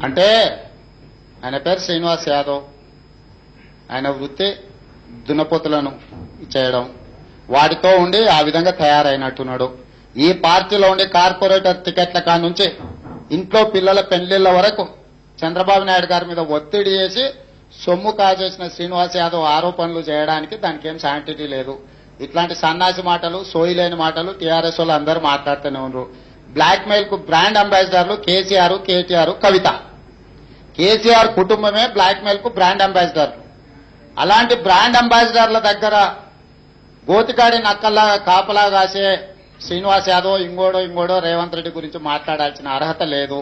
అంటే ఆయన పేరు శ్రీనివాస్ యాదవ్. ఆయన వృత్తి దున్నపోతులను చేయడం, వాటితో ఉండి ఆ విధంగా తయారైనట్టున్నాడు. ఈ పార్టీలో ఉండి కార్పొరేటర్ టికెట్ల కానుంచి ఇంట్లో పిల్లల పెళ్లిళ్ల వరకు చంద్రబాబు నాయుడు గారి మీద ఒత్తిడి చేసి సొమ్ము కాజేసిన శ్రీనివాస్ యాదవ్ ఆరోపణలు చేయడానికి దానికి ఏం శాంటిటీ లేదు. ఇట్లాంటి సన్నాసి మాటలు, సోయిలేని మాటలు టీఆర్ఎస్ వాళ్ళు అందరూ మాట్లాడుతూనే ఉన్నారు. బ్లాక్ మెయిల్ కు బ్రాండ్ అంబాసిడర్లు కేసీఆర్, కేటీఆర్, కవిత. కేసీఆర్ కుటుంబమే బ్లాక్ మెయిల్ కు బ్రాండ్ అంబాసిడర్లు. అలాంటి బ్రాండ్ అంబాసిడర్ల దగ్గర గోతికాడి నక్కల్లాగా కాపలా కాసే శ్రీనివాస్ యాదవ్ ఇంకోడో రేవంత్ రెడ్డి గురించి మాట్లాడాల్సిన అర్హత లేదు.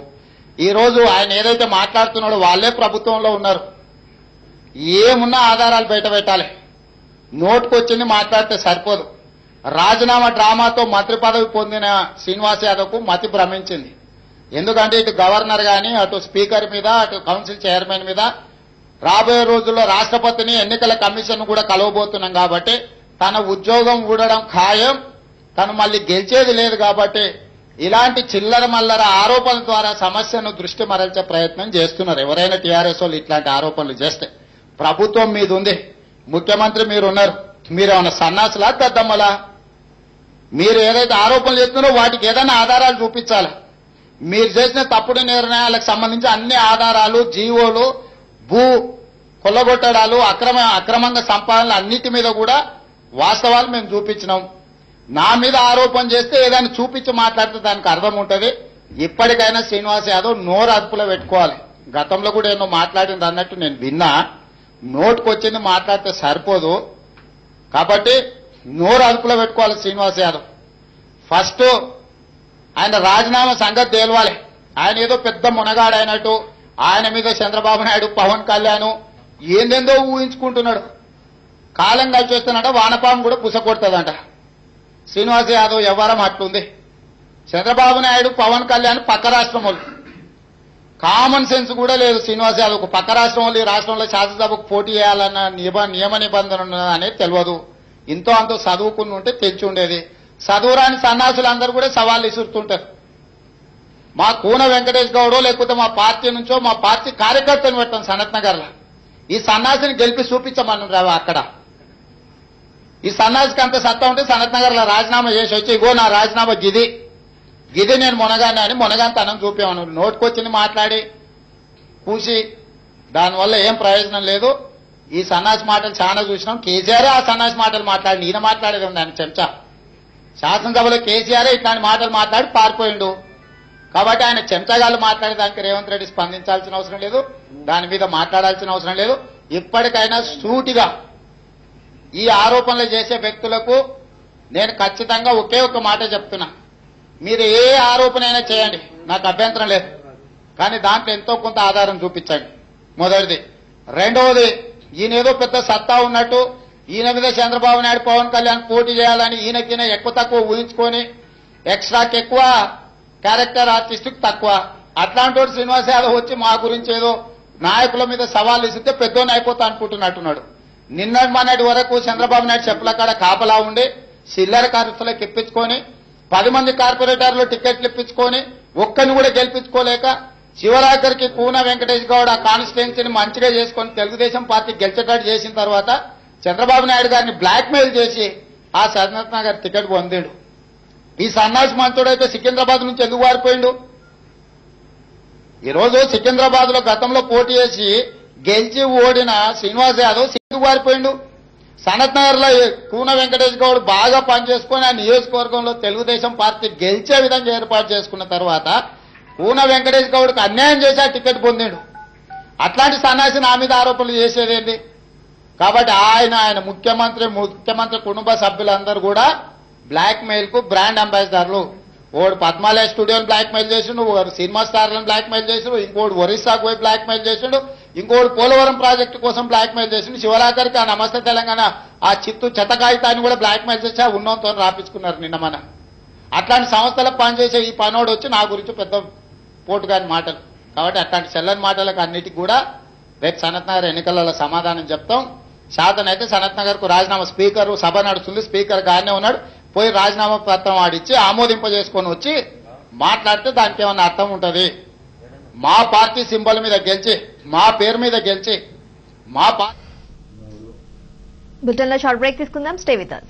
ఈ రోజు ఆయన ఏదైతే మాట్లాడుతున్నాడో వాళ్ళే ప్రభుత్వంలో ఉన్నారు. ఏమున్నా ఆధారాలు బయట పెట్టాలి. నోటుకొచ్చింది మాట్లాడితే సరిపోదు. రాజీనామా డ్రామాతో మంత్రి పదవి పొందిన శ్రీనివాస్ యాదవ్ కు మతి భ్రమించింది. ఎందుకంటే ఇటు గవర్నర్ గాని, అటు స్పీకర్ మీద, అటు కౌన్సిల్ చైర్మన్ మీద రాబోయే రోజుల్లో రాష్ట్రపతిని, ఎన్నికల కమిషన్ కూడా కలవబోతున్నాం కాబట్టి తన ఉద్యోగం ఊడడం ఖాయం. తను మళ్ళీ గెలిచేది లేదు కాబట్టి ఇలాంటి చిల్లర మల్లర ఆరోపణల ద్వారా సమస్యను దృష్టి మరల్చే ప్రయత్నం చేస్తున్నారు. ఎవరైనా టీఆర్ఎస్ వాళ్ళు ఇట్లాంటి ఆరోపణలు చేస్తే ప్రభుత్వం మీద ఉంది, ముఖ్యమంత్రి మీరున్నారు, మీరేమన్నా సన్నాసులా దద్దమ్మలా? మీరు ఏదైతే ఆరోపణలు చేస్తున్నారో వాటికి ఏదైనా ఆధారాలు చూపించాలి. మీరు చేసిన తప్పుడు నిర్ణయాలకు సంబంధించి అన్ని ఆధారాలు, జీవోలు, భూ కొల్లగొట్టడాలు, అక్రమంగా సంపాదనలు అన్నిటి మీద కూడా వాస్తవాలు మేము చూపించినాం. నా మీద ఆరోపణ చేస్తే ఏదైనా చూపించి మాట్లాడితే దానికి అర్థం ఉంటుంది. ఇప్పటికైనా శ్రీనివాస్ యాదవ్ నోరు అదుపులో పెట్టుకోవాలి. గతంలో కూడా ఏమో మాట్లాడింది అన్నట్టు నేను విన్నా. నోటుకొచ్చింది మాట్లాడితే సరిపోదు కాబట్టి నోరు అదుపులో పెట్టుకోవాలి శ్రీనివాస్ యాదవ్. ఫస్ట్ ఆయన రాజీనామా సంగతి తేలవాలి. ఆయన ఏదో పెద్ద మునగాడైనట్టు ఆయన మీద చంద్రబాబు నాయుడు, పవన్ కళ్యాణ్ ఏందేందో ఊహించుకుంటున్నాడు. కాలం కలిసి వస్తున్నట వానపాము కూడా పుస కొడుతుందంట. శ్రీనివాస్ యాదవ్ వ్యవహారం అట్లుంది. చంద్రబాబు నాయుడు, పవన్ కళ్యాణ్ పక్క రాష్ట్రం వాళ్ళు. కామన్ సెన్స్ కూడా లేదు శ్రీనివాస్ యాదవ్కు. పక్క రాష్ట్రం వాళ్ళు ఈ రాష్ట్రంలో శాసనసభకు పోటీ చేయాలన్న నియమ నిబంధన ఉన్నదనేది తెలియదు. ఇంతో అంతో చదువుకుని ఉంటే తెచ్చి ఉండేది. చదువురాని సన్నాసులందరూ కూడా సవాళ్ళు ఇసురుతుంటారు. మా కూన వెంకటేష్ గౌడో లేకపోతే మా పార్టీ నుంచో మా పార్టీ కార్యకర్తను పెట్టాం సనత్ నగర్లో. ఈ సన్నాసిని గెలిపి చూపించమన్నారా అక్కడ? ఈ సన్నాసికి అంత సత్తా ఉంటే సనత్ నగర్ లో రాజీనామా చేసి వచ్చి ఇగో నా రాజీనామా గిది నేను మునగానే అని మునగాని తనం చూపేమను. నోటుకొచ్చింది మాట్లాడి కూసి దానివల్ల ఏం ప్రయోజనం లేదు. ఈ సన్నాసి మాటలు చాలా చూసినాం. కేసీఆర్ ఆ సన్నాసి మాటలు మాట్లాడి ఈయన మాట్లాడేది ఉంది ఆయన చెంచా. శాసనసభలో కేసీఆర్ ఇట్లాంటి మాటలు మాట్లాడి పారిపోయిండు. కాబట్టి ఆయన చెంచగాళ్ళు మాట్లాడేదానికి రేవంత్ రెడ్డి స్పందించాల్సిన అవసరం లేదు, దాని మీద మాట్లాడాల్సిన అవసరం లేదు. ఇప్పటికైనా సూటిగా ఈ ఆరోపణలు చేసే వ్యక్తులకు నేను ఖచ్చితంగా ఒకే ఒక్క మాట చెప్తున్నా. మీరు ఏ ఆరోపణ అయినా చేయండి, నాకు అభ్యంతరం లేదు. కానీ దాంట్లో ఎంతో కొంత ఆధారం చూపించండి, మొదటిది. రెండవది, ఈయన ఏదో పెద్ద సత్తా ఉన్నట్టు ఈయన మీద చంద్రబాబు నాయుడు, పవన్ కళ్యాణ్ పోటీ చేయాలని ఈయనకిన ఎక్కువ తక్కువ ఊహించుకొని ఎక్స్ట్రాకి ఎక్కువ, క్యారెక్టర్ ఆర్టిస్టుకు తక్కువ. అట్లాంటి శ్రీనివాస్ యాదవ్ వచ్చి మా గురించి ఏదో నాయకుల మీద సవాళ్ళు ఇస్తే పెద్దోని అయిపోతా అనుకుంటున్నట్టున్నాడు. నిన్నటి వరకు చంద్రబాబు నాయుడు చెప్పుల కాడ కాపలా ఉండి చిల్లర ఖర్చులకు ఇప్పించుకొని 10 మంది కార్పొరేటర్లు టికెట్లు ఇప్పించుకొని ఒక్కరిని కూడా గెలిపించుకోలేక చివరాఖరికి కూన వెంకటేష్ గౌడ్ ఆ కాన్స్టిట్యున్సీని మంచిగా చేసుకొని తెలుగుదేశం పార్టీ గెలిచేటట్టు చేసిన తర్వాత చంద్రబాబు నాయుడు గారిని బ్లాక్ మెయిల్ చేసి ఆ సనత్ నగర్ టికెట్ పొందాడు. ఈ సన్నాసి మంతుడైతే సికింద్రాబాద్ నుంచి ఎందుకు వారిపోయిండు? ఈరోజు సికింద్రాబాద్ లో గతంలో పోటీ చేసి గెలిచి ఓడిన శ్రీనివాస్ యాదవ్ ఎందుకు వారిపోయిండు? సనత్ నగర్ లో కూన వెంకటేష్ గౌడ్ బాగా పనిచేసుకుని ఆ నియోజకవర్గంలో తెలుగుదేశం పార్టీ గెలిచే విధంగా ఏర్పాటు చేసుకున్న తర్వాత కూన వెంకటేష్ గౌడ్కి అన్యాయం చేసి ఆ టికెట్ పొందాడు. అట్లాంటి సన్నాసి నా మీద ఆరోపణలు చేసేదేంటి? కాబట్టి ఆయన ముఖ్యమంత్రి కుటుంబ సభ్యులందరూ కూడా బ్లాక్ మెయిల్ కు బ్రాండ్ అంబాసిడర్లు. ఓడు పద్మాలయ స్టూడియోని బ్లాక్ మెయిల్ చేసిండు, ఒకరు సినిమా స్టార్లను బ్లాక్ మెయిల్ చేసిండు, ఇంకోటి ఒరిస్సాకు పోయి బ్లాక్ మెయిల్ చేసిండు, ఇంకోటి పోలవరం ప్రాజెక్టు కోసం బ్లాక్ మెయిల్ చేసిండు. శివరాకరికి ఆ నమస్తే తెలంగాణ ఆ చిత్తు చెత్తకాగితాన్ని కూడా బ్లాక్ మెయిల్ చేసి ఆ ఉన్నంతో రాపించుకున్నారు నిన్న మన. అట్లాంటి సంస్థలకు పనిచేసే ఈ పనోడు వచ్చి నా గురించి పెద్ద పోటుగాని మాటలు. కాబట్టి అట్లాంటి చెల్లని మాటలకు అన్నిటికీ కూడా రేపు సనత్ నగర్ ఎన్నికలలో సమాధానం చెప్తాం. శాతనైతే సనత్ నగర్ కు రాజీనామా, స్పీకర్ సభ నడుస్తుంది, స్పీకర్ గానే ఉన్నాడు, పోయి రాజీనామా పత్రం ఆడిచ్చి ఆమోదింపజేసుకొని వచ్చి మాట్లాడితే దానికి ఏమన్నా అర్థం ఉంటుంది? మా పార్టీ సింబల్ మీద గెలిచి, మా పేరు మీద గెలిచి, మా పార్టీ. బులెటిన్లో షార్ట్ బ్రేక్ తీసుకుందాం. Stay with us.